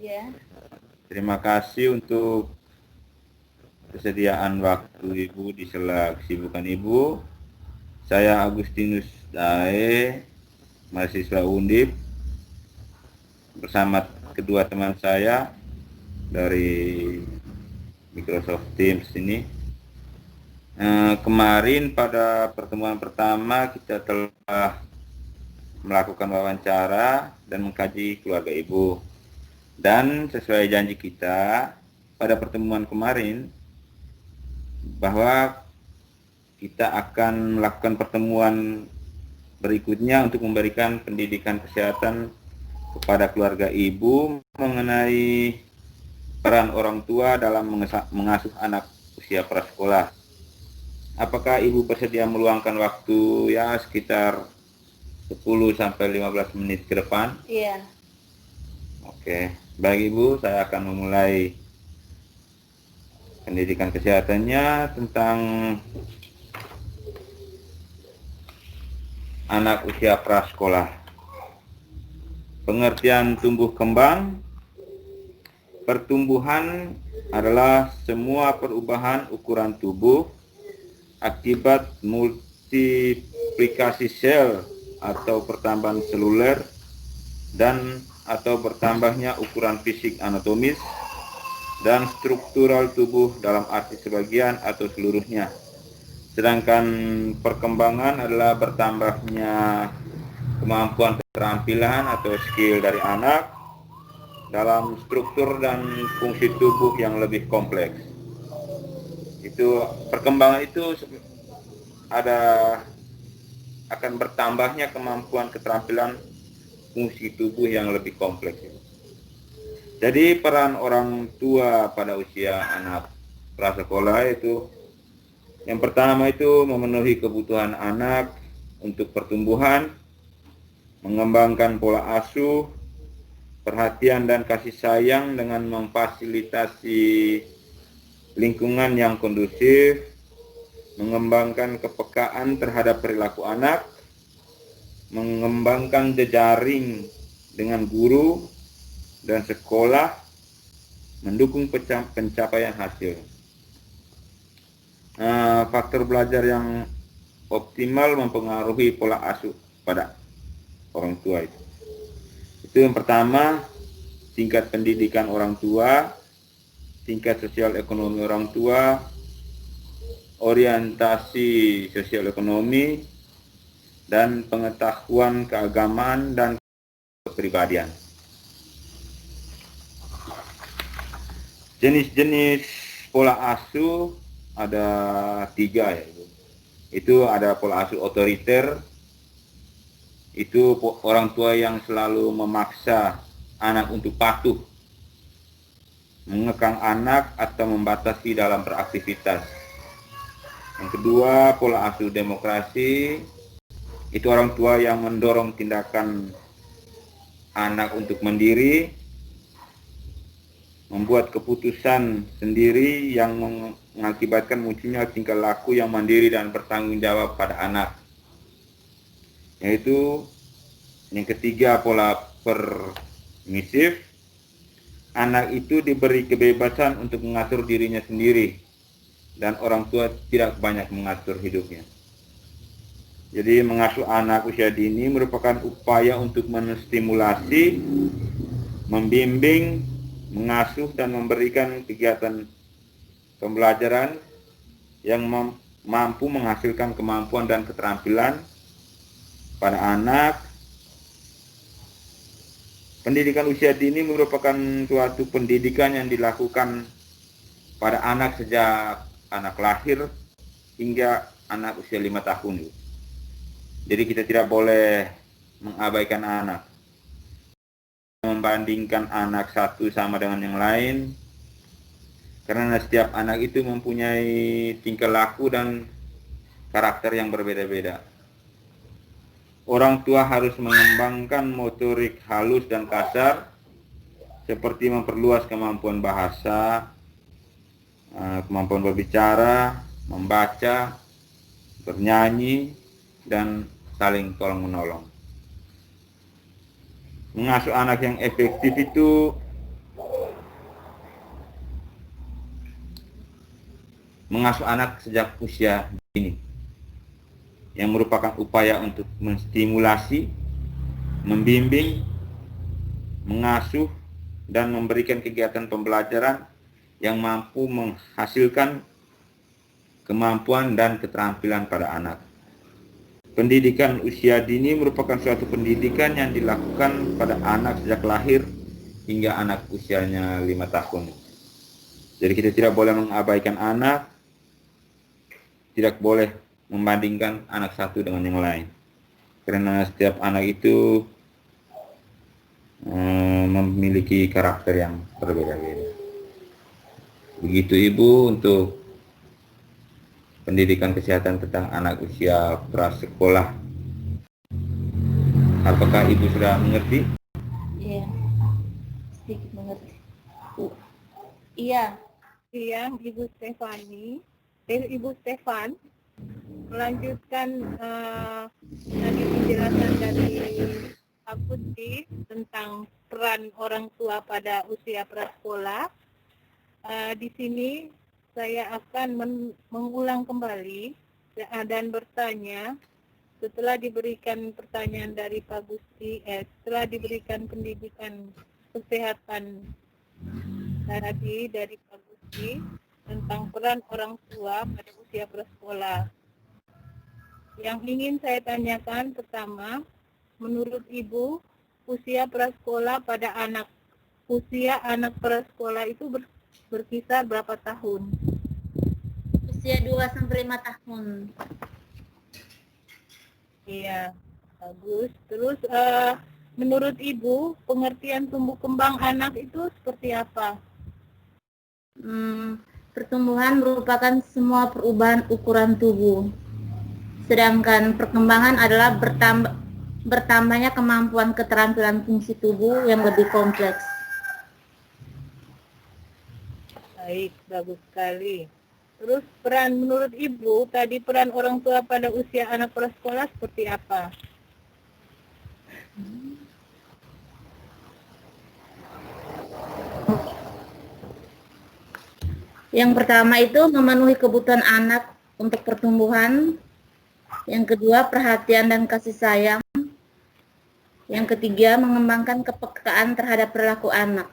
Ya. Terima kasih untuk kesediaan waktu Ibu di sela kesibukan Ibu. Saya Agustinus Dae, mahasiswa Undip, bersama kedua teman saya dari Microsoft Teams ini. Kemarin pada pertemuan pertama kita telah melakukan wawancara dan mengkaji keluarga Ibu. Dan sesuai janji kita pada pertemuan kemarin bahwa kita akan melakukan pertemuan berikutnya untuk memberikan pendidikan kesehatan kepada keluarga Ibu mengenai peran orang tua dalam mengasuh anak usia prasekolah. Apakah Ibu bersedia meluangkan waktu ya sekitar 10 sampai 15 menit ke depan? Iya. Oke, baik Ibu, saya akan memulai pendidikan kesehatannya tentang anak usia prasekolah. Pengertian tumbuh kembang. Pertumbuhan adalah semua perubahan ukuran tubuh akibat multiplikasi sel atau pertambahan seluler dan atau bertambahnya ukuran fisik anatomis dan struktural tubuh dalam arti sebagian atau seluruhnya. Sedangkan perkembangan adalah bertambahnya kemampuan keterampilan atau skill dari anak dalam struktur dan fungsi tubuh yang lebih kompleks. Itu perkembangan itu akan bertambahnya kemampuan keterampilan fungsi tubuh yang lebih kompleks. Jadi peran orang tua pada usia anak prasekolah itu yang pertama itu memenuhi kebutuhan anak untuk pertumbuhan, mengembangkan pola asuh, perhatian dan kasih sayang dengan memfasilitasi lingkungan yang kondusif, mengembangkan kepekaan terhadap perilaku anak, mengembangkan jejaring dengan guru dan sekolah, mendukung pencapaian hasil. Faktor belajar yang optimal mempengaruhi pola asuh pada orang tua itu. Itu yang pertama, tingkat pendidikan orang tua, tingkat sosial ekonomi orang tua, orientasi sosial ekonomi, dan pengetahuan keagamaan dan kepribadian. Jenis-jenis pola asuh ada 3 ya. Itu ada pola asuh otoriter, itu orang tua yang selalu memaksa anak untuk patuh, mengekang anak atau membatasi dalam beraktivitas. Yang kedua, pola asuh demokrasi, itu orang tua yang mendorong tindakan anak untuk mandiri, membuat keputusan sendiri yang mengakibatkan munculnya tingkah laku yang mandiri dan bertanggung jawab pada anak. Yaitu yang ketiga, pola permisif, anak itu diberi kebebasan untuk mengatur dirinya sendiri dan orang tua tidak banyak mengatur hidupnya. Jadi mengasuh anak usia dini merupakan upaya untuk menstimulasi, membimbing, mengasuh dan memberikan kegiatan pembelajaran yang mampu menghasilkan kemampuan dan keterampilan pada anak. Pendidikan usia dini merupakan suatu pendidikan yang dilakukan pada anak sejak anak lahir hingga anak usia 5 tahun. Jadi kita tidak boleh mengabaikan anak, membandingkan anak satu sama dengan yang lain, karena setiap anak itu mempunyai tingkah laku dan karakter yang berbeda-beda. Orang tua harus mengembangkan motorik halus dan kasar, seperti memperluas kemampuan bahasa, kemampuan berbicara, membaca, bernyanyi, dan saling tolong-menolong. Mengasuh anak yang efektif itu mengasuh anak sejak usia dini, yang merupakan upaya untuk menstimulasi, membimbing, mengasuh, dan memberikan kegiatan pembelajaran yang mampu menghasilkan kemampuan dan keterampilan pada anak. Pendidikan usia dini merupakan suatu pendidikan yang dilakukan pada anak sejak lahir hingga anak usianya 5 tahun. Jadi kita tidak boleh mengabaikan anak, tidak boleh membandingkan anak satu dengan yang lain. Karena setiap anak itu memiliki karakter yang berbeda-beda. Begitu Ibu untuk pendidikan kesehatan tentang anak usia prasekolah. Apakah Ibu sudah mengerti? Iya, sedikit mengerti. Iya. Iya, Ibu Stefan melanjutkan tadi penjelasan dari Pak Putih tentang peran orang tua pada usia prasekolah. Di sini saya akan mengulang kembali dan bertanya setelah diberikan pertanyaan dari Pak Gusti, setelah diberikan pendidikan kesehatan tadi dari Pak Gusti tentang peran orang tua pada usia prasekolah. Yang ingin saya tanyakan pertama, menurut Ibu, usia prasekolah pada usia anak prasekolah itu berkisar berapa tahun? Usia 2-5 tahun. Iya, bagus. Terus menurut Ibu, pengertian tumbuh kembang anak itu seperti apa? Pertumbuhan merupakan semua perubahan ukuran tubuh. Sedangkan perkembangan adalah bertambahnya kemampuan keterampilan fungsi tubuh yang lebih kompleks. Baik, bagus sekali. Terus menurut Ibu, tadi peran orang tua pada usia anak prasekolah seperti apa? Yang pertama itu memenuhi kebutuhan anak untuk pertumbuhan. Yang kedua, perhatian dan kasih sayang. Yang ketiga, mengembangkan kepekaan terhadap perilaku anak.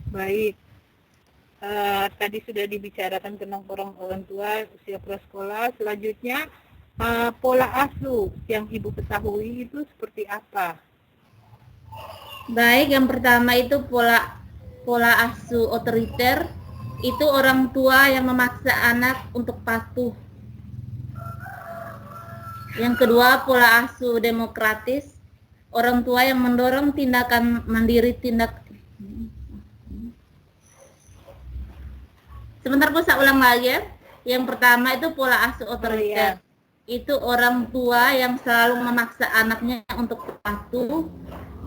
Baik. Tadi sudah dibicarakan tentang orang tua usia prasekolah. Selanjutnya, pola asuh yang Ibu ketahui itu seperti apa? Baik, yang pertama itu pola asuh otoriter. Itu orang tua yang memaksa anak untuk patuh. Yang kedua, pola asuh demokratis. Orang tua yang mendorong tindakan mandiri, Sebentar, Bu, saya ulang lagi ya. Yang pertama itu pola asuh otoriter. Itu orang tua yang selalu memaksa anaknya untuk patuh,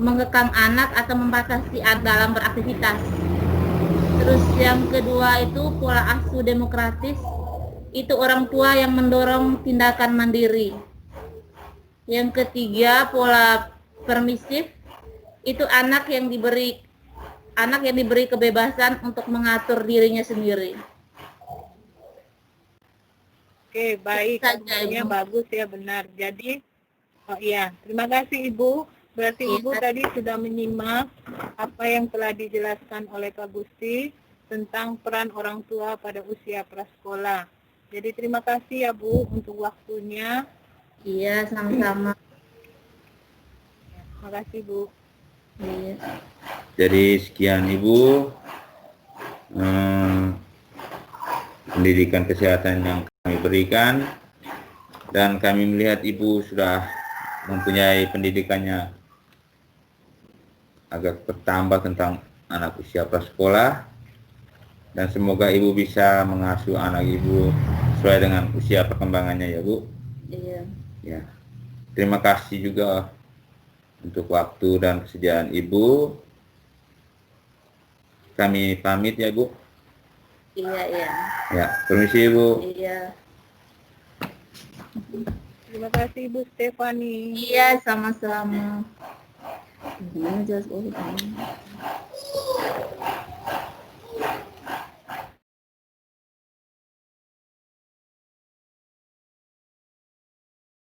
mengekang anak atau membatasi dalam beraktivitas. Terus yang kedua itu pola asuh demokratis. Itu orang tua yang mendorong tindakan mandiri. Yang ketiga, pola permisif. Itu anak yang diberi kebebasan untuk mengatur dirinya sendiri. Oke, baik. Semuanya bagus ya, benar. Jadi, terima kasih Ibu. Berarti Ibu tadi sudah menyimak apa yang telah dijelaskan oleh Pak Gusti tentang peran orang tua pada usia prasekolah. Jadi terima kasih ya Bu untuk waktunya. Iya, sama-sama. Terima kasih Bu. Iya. Jadi sekian Ibu pendidikan kesehatan yang kami berikan, dan kami melihat Ibu sudah mempunyai pendidikannya agak bertambah tentang anak usia prasekolah, dan semoga Ibu bisa mengasuh anak Ibu sesuai dengan usia perkembangannya ya Bu. Iya. Ya. Terima kasih juga untuk waktu dan kesediaan Ibu. Kami pamit ya Bu. Iya. Ya, permisi Ibu. Iya. Terima kasih Ibu Stefani. Iya, sama-sama. Gimana jelas